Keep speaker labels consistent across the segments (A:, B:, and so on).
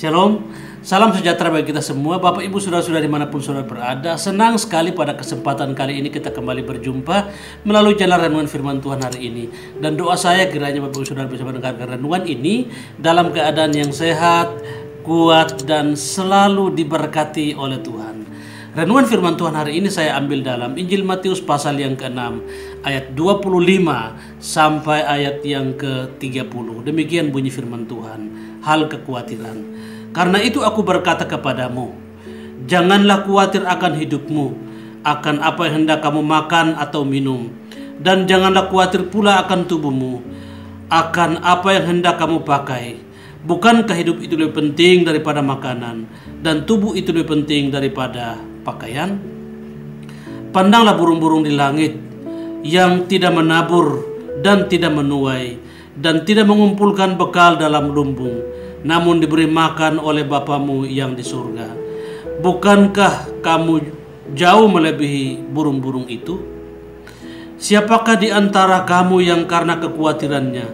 A: Shalom, salam sejahtera bagi kita semua. Bapak Ibu Saudara-saudara dimanapun saudara berada, senang sekali pada kesempatan kali ini kita kembali berjumpa melalui jalan renungan firman Tuhan hari ini. Dan doa saya kiranya Bapak Ibu Saudara bisa mendengarkan renungan ini dalam keadaan yang sehat, kuat, dan selalu diberkati oleh Tuhan. Renungan firman Tuhan hari ini saya ambil dalam Injil Matius pasal yang ke-6 ayat 25 sampai ayat yang ke-30. Demikian bunyi firman Tuhan, hal kekhawatiran. Karena itu aku berkata kepadamu, janganlah khawatir akan hidupmu, akan apa yang hendak kamu makan atau minum, dan janganlah khawatir pula akan tubuhmu, akan apa yang hendak kamu pakai. Bukankah hidup itu lebih penting daripada makanan, dan tubuh itu lebih penting daripada pakaian? Pandanglah burung-burung di langit yang tidak menabur dan tidak menuai dan tidak mengumpulkan bekal dalam lumbung, namun diberi makan oleh Bapamu yang di surga. Bukankah kamu jauh melebihi burung-burung itu? Siapakah di antara kamu yang karena kekhawatirannya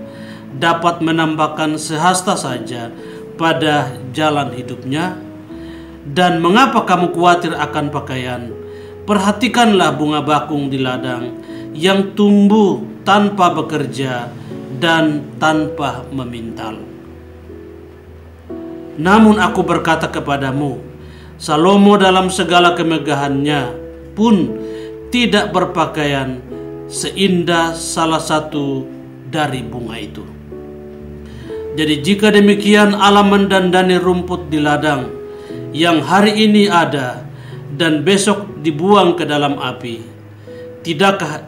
A: dapat menambahkan sehasta saja pada jalan hidupnya? Dan mengapa kamu khawatir akan pakaian? Perhatikanlah bunga bakung di ladang yang tumbuh tanpa bekerja dan tanpa memintal. Namun aku berkata kepadamu, Salomo dalam segala kemegahannya pun tidak berpakaian seindah salah satu dari bunga itu. Jadi jika demikian Allah mendandani rumput di ladang yang hari ini ada dan besok dibuang ke dalam api, tidakkah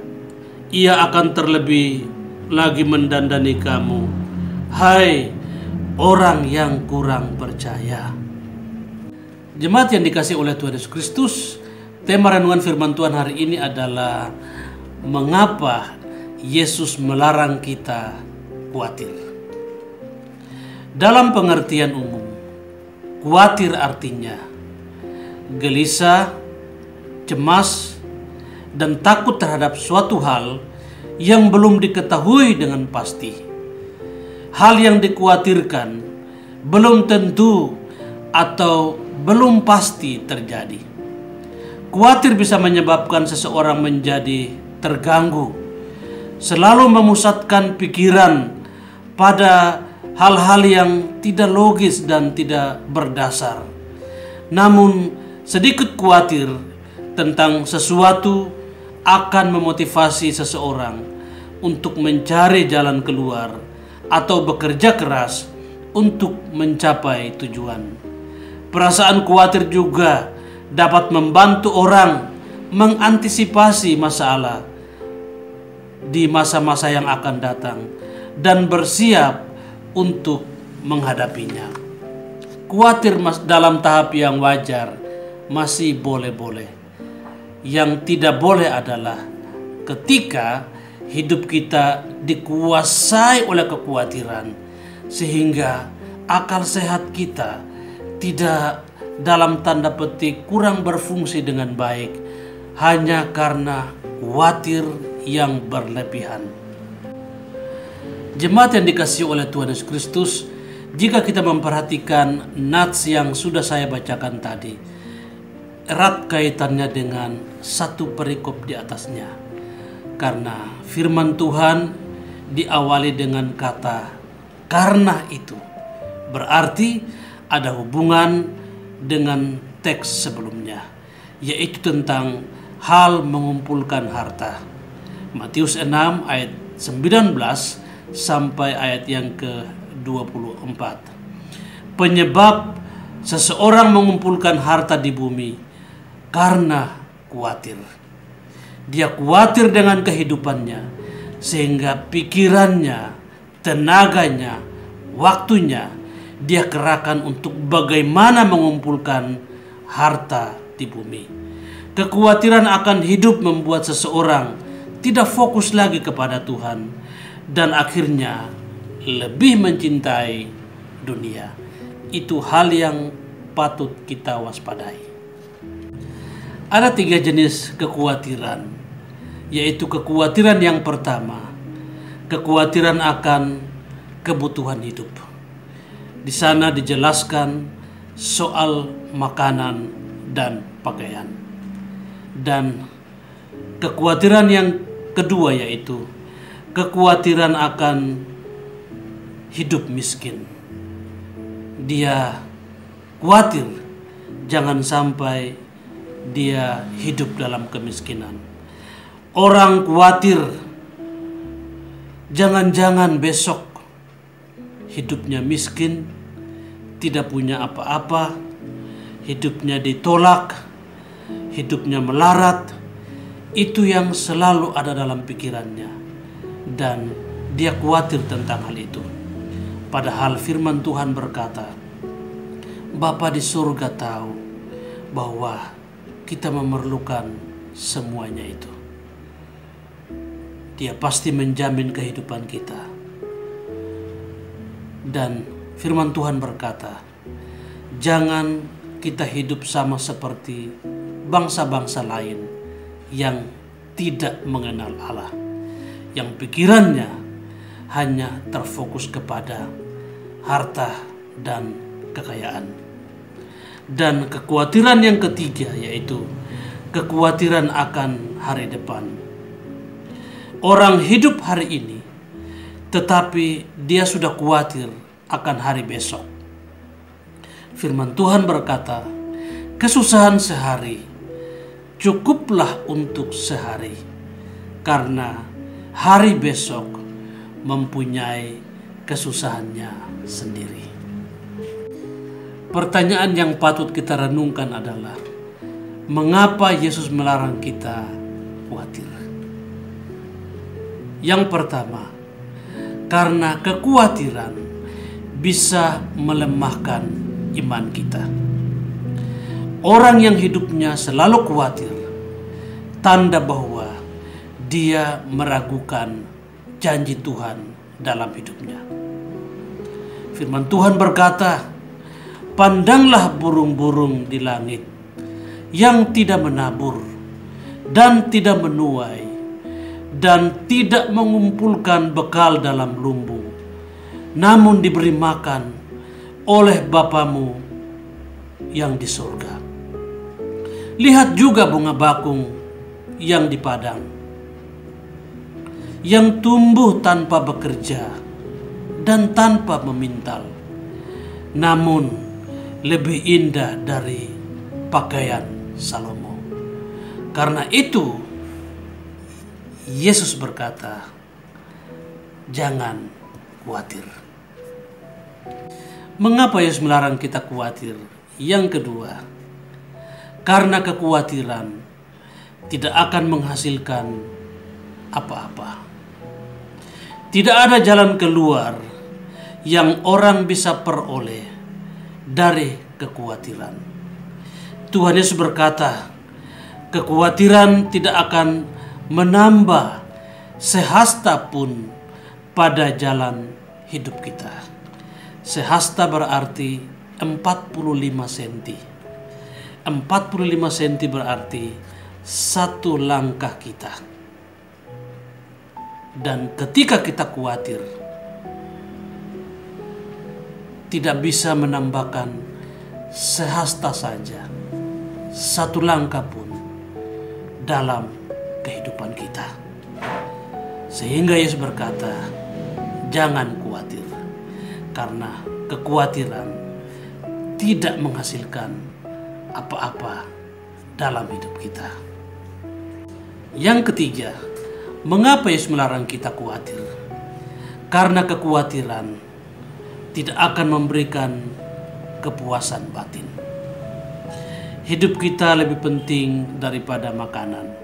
A: Ia akan terlebih lagi mendandani kamu, hai orang yang kurang percaya? Jemaat yang dikasihi oleh Tuhan Yesus Kristus, tema renungan firman Tuhan hari ini adalah mengapa Yesus melarang kita khawatir. Dalam pengertian umum, khawatir artinya gelisah, cemas, dan takut terhadap suatu hal yang belum diketahui dengan pasti. Hal yang dikhawatirkan belum tentu atau belum pasti terjadi. Khawatir bisa menyebabkan seseorang menjadi terganggu, selalu memusatkan pikiran pada hal-hal yang tidak logis dan tidak berdasar. Namun sedikit khawatir tentang sesuatu akan memotivasi seseorang untuk mencari jalan keluar atau bekerja keras untuk mencapai tujuan. Perasaan khawatir juga dapat membantu orang mengantisipasi masalah di masa-masa yang akan datang dan bersiap untuk menghadapinya. Khawatir dalam tahap yang wajar masih boleh-boleh. Yang tidak boleh adalah ketika hidup kita dikuasai oleh kekhawatiran, sehingga akal sehat kita tidak dalam tanda petik kurang berfungsi dengan baik hanya karena khawatir yang berlebihan. Jemaat yang dikasihi oleh Tuhan Yesus Kristus, jika kita memperhatikan nats yang sudah saya bacakan tadi, erat kaitannya dengan satu perikop di atasnya. Karena firman Tuhan diawali dengan kata karena itu, berarti ada hubungan dengan teks sebelumnya, yaitu tentang hal mengumpulkan harta. Matius 6 ayat 19 sampai ayat yang ke-24. Penyebab seseorang mengumpulkan harta di bumi karena khawatir. Dia khawatir dengan kehidupannya, sehingga pikirannya, tenaganya, waktunya dia kerahkan untuk bagaimana mengumpulkan harta di bumi. Kekhawatiran akan hidup membuat seseorang tidak fokus lagi kepada Tuhan dan akhirnya lebih mencintai dunia. Itu hal yang patut kita waspadai. Ada 3 jenis kekhawatiran, yaitu kekhawatiran yang pertama, kekhawatiran akan kebutuhan hidup. Di sana dijelaskan soal makanan dan pakaian. Dan kekhawatiran yang kedua yaitu kekhawatiran akan hidup miskin. Dia khawatir jangan sampai dia hidup dalam kemiskinan. Orang khawatir jangan-jangan besok hidupnya miskin, tidak punya apa-apa, hidupnya ditolak, hidupnya melarat. Itu yang selalu ada dalam pikirannya, dan dia khawatir tentang hal itu. Padahal firman Tuhan berkata, Bapa di surga tahu bahwa kita memerlukan semuanya itu. Dia pasti menjamin kehidupan kita. Dan firman Tuhan berkata, jangan kita hidup sama seperti bangsa-bangsa lain yang tidak mengenal Allah, yang pikirannya hanya terfokus kepada harta dan kekayaan. Dan kekhawatiran yang ketiga yaitu kekhawatiran akan hari depan. Orang hidup hari ini, tetapi dia sudah khawatir akan hari besok. Firman Tuhan berkata, kesusahan sehari cukuplah untuk sehari, karena hari besok mempunyai kesusahannya sendiri. Pertanyaan yang patut kita renungkan adalah, mengapa Yesus melarang kita khawatir? Yang pertama, karena kekhawatiran bisa melemahkan iman kita. Orang yang hidupnya selalu khawatir, tanda bahwa dia meragukan janji Tuhan dalam hidupnya. Firman Tuhan berkata, pandanglah burung-burung di langit yang tidak menabur dan tidak menuai dan tidak mengumpulkan bekal dalam lumbung, namun diberi makan oleh Bapamu yang di surga. Lihat juga bunga bakung yang di padang, yang tumbuh tanpa bekerja dan tanpa memintal, namun lebih indah dari pakaian Salomo. Karena itu Yesus berkata, jangan khawatir. Mengapa Yesus melarang kita khawatir? Yang kedua, karena kekhawatiran tidak akan menghasilkan apa-apa. Tidak ada jalan keluar yang orang bisa peroleh dari kekhawatiran. Tuhan Yesus berkata, kekhawatiran tidak akan menambah sehasta pun pada jalan hidup kita. Sehasta berarti 45 cm. 45 cm berarti satu langkah kita. Dan ketika kita khawatir, tidak bisa menambahkan sehasta saja, satu langkah pun dalam kehidupan kita. Sehingga Yesus berkata, jangan khawatir, karena kekhawatiran tidak menghasilkan apa-apa dalam hidup kita. Yang ketiga, mengapa Yesus melarang kita khawatir? Karena kekhawatiran tidak akan memberikan kepuasan batin. Hidup kita lebih penting daripada makanan,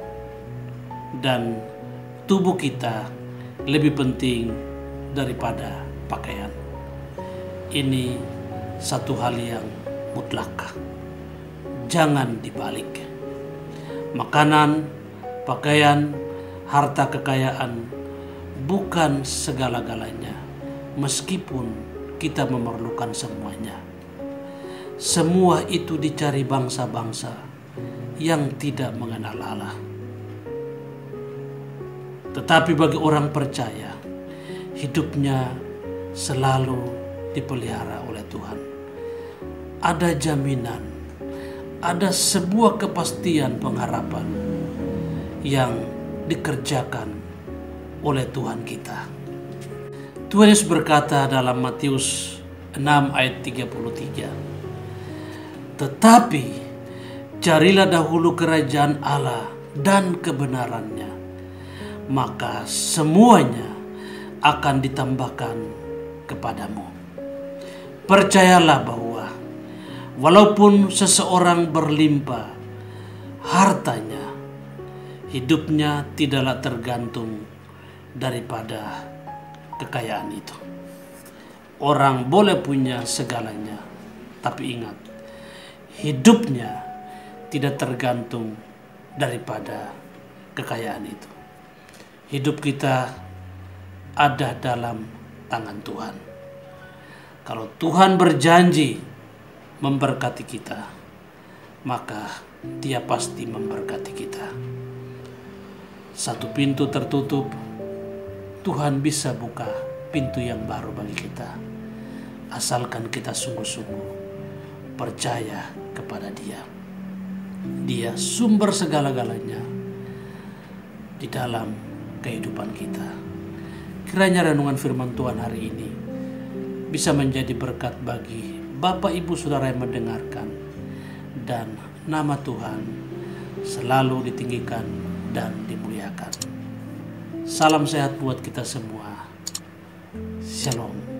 A: dan tubuh kita lebih penting daripada pakaian. Ini satu hal yang mutlak, jangan dibalik. Makanan, pakaian, harta kekayaan bukan segala-galanya, meskipun kita memerlukan semuanya. Semua itu dicari bangsa-bangsa yang tidak mengenal Allah. Tetapi bagi orang percaya, hidupnya selalu dipelihara oleh Tuhan. Ada jaminan, ada sebuah kepastian pengharapan yang dikerjakan oleh Tuhan kita. Tuhan Yesus berkata dalam Matius 6 ayat 33, "Tetapi carilah dahulu kerajaan Allah dan kebenarannya, maka semuanya akan ditambahkan kepadamu." Percayalah bahwa walaupun seseorang berlimpah hartanya, hidupnya tidaklah tergantung daripada kekayaan itu. Orang boleh punya segalanya, tapi ingat, hidupnya tidak tergantung daripada kekayaan itu. Hidup kita ada dalam tangan Tuhan. Kalau Tuhan berjanji memberkati kita, maka Dia pasti memberkati kita. Satu pintu tertutup, Tuhan bisa buka pintu yang baru bagi kita, asalkan kita sungguh-sungguh percaya kepada Dia. Dia sumber segala-galanya di dalam kehidupan kita. Kiranya renungan firman Tuhan hari ini bisa menjadi berkat bagi Bapak Ibu Saudara yang mendengarkan, dan nama Tuhan selalu ditinggikan dan dimuliakan. Salam sehat buat kita semua. Shalom.